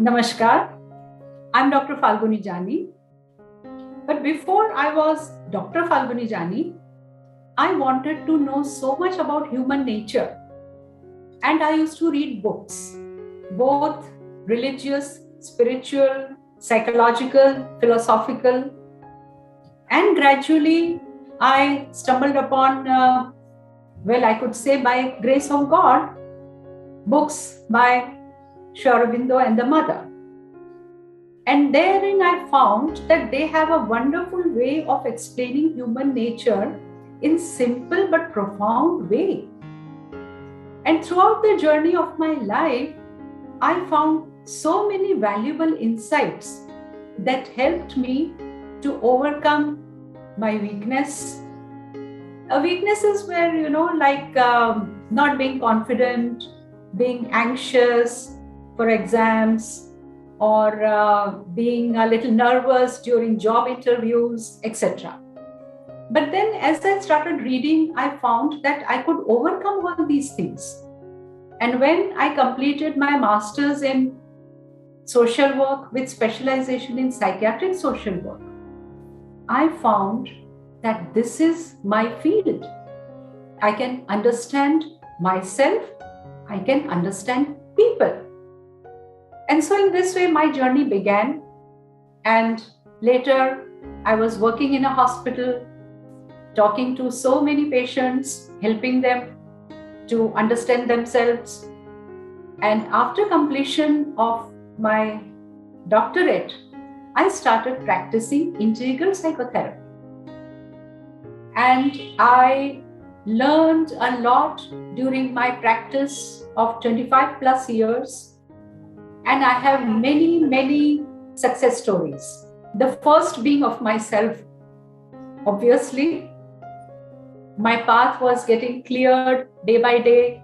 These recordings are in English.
Namaskar, I'm Dr. Falguni Jani. But before I was Dr. Falguni Jani, I wanted to know so much about human nature. And I used to read books, both religious, spiritual, psychological, philosophical. And gradually I stumbled upon, I could say by grace of God, books by Sri Aurobindo and the Mother. And therein I found that they have a wonderful way of explaining human nature in simple but profound way. And throughout the journey of my life, I found so many valuable insights that helped me to overcome my weakness. A weakness is where, not being confident, being anxious for exams, or being a little nervous during job interviews, etc. But then as I started reading, I found that I could overcome all these things. And when I completed my master's in social work with specialization in psychiatric social work, I found that this is my field. I can understand myself, I can understand people. And so in this way, my journey began. And later, I was working in a hospital, talking to so many patients, helping them to understand themselves. And after completion of my doctorate, I started practicing integral psychotherapy. And I learned a lot during my practice of 25 plus years. And I have many, many success stories. The first being of myself. Obviously, my path was getting cleared day by day,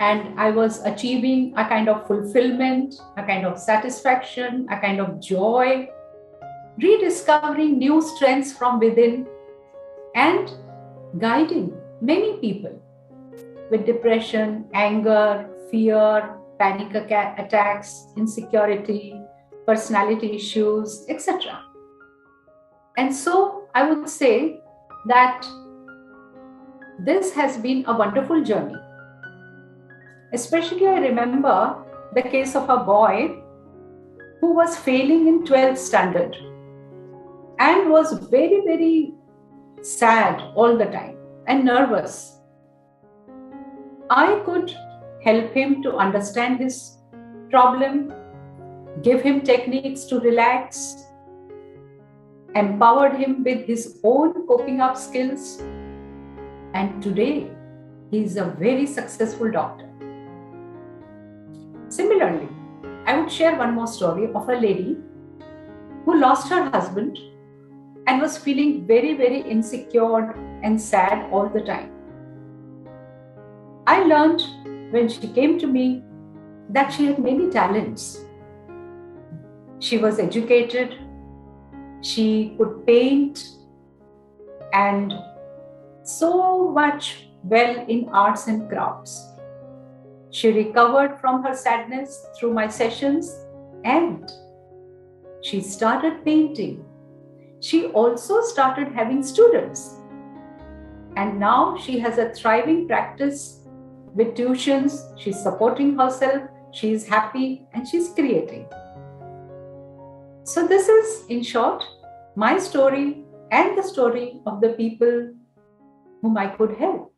and I was achieving a kind of fulfillment, a kind of satisfaction, a kind of joy, rediscovering new strengths from within, and guiding many people with depression, anger, fear, panic attacks, insecurity, personality issues, etc. And so I would say that this has been a wonderful journey. Especially I remember the case of a boy who was failing in 12th standard and was very, very sad all the time and nervous. I could help him to understand his problem, give him techniques to relax, empowered him with his own coping up skills, and today he is a very successful doctor. Similarly, I would share one more story of a lady who lost her husband and was feeling very, very insecure and sad all the time. I learned when she came to me that she had many talents. She was educated, she could paint, and so much well in arts and crafts. She recovered from her sadness through my sessions and she started painting. She also started having students. And now she has a thriving practice with tuitions. She's supporting herself, she's happy, and she's creating. So this is, in short, my story and the story of the people whom I could help.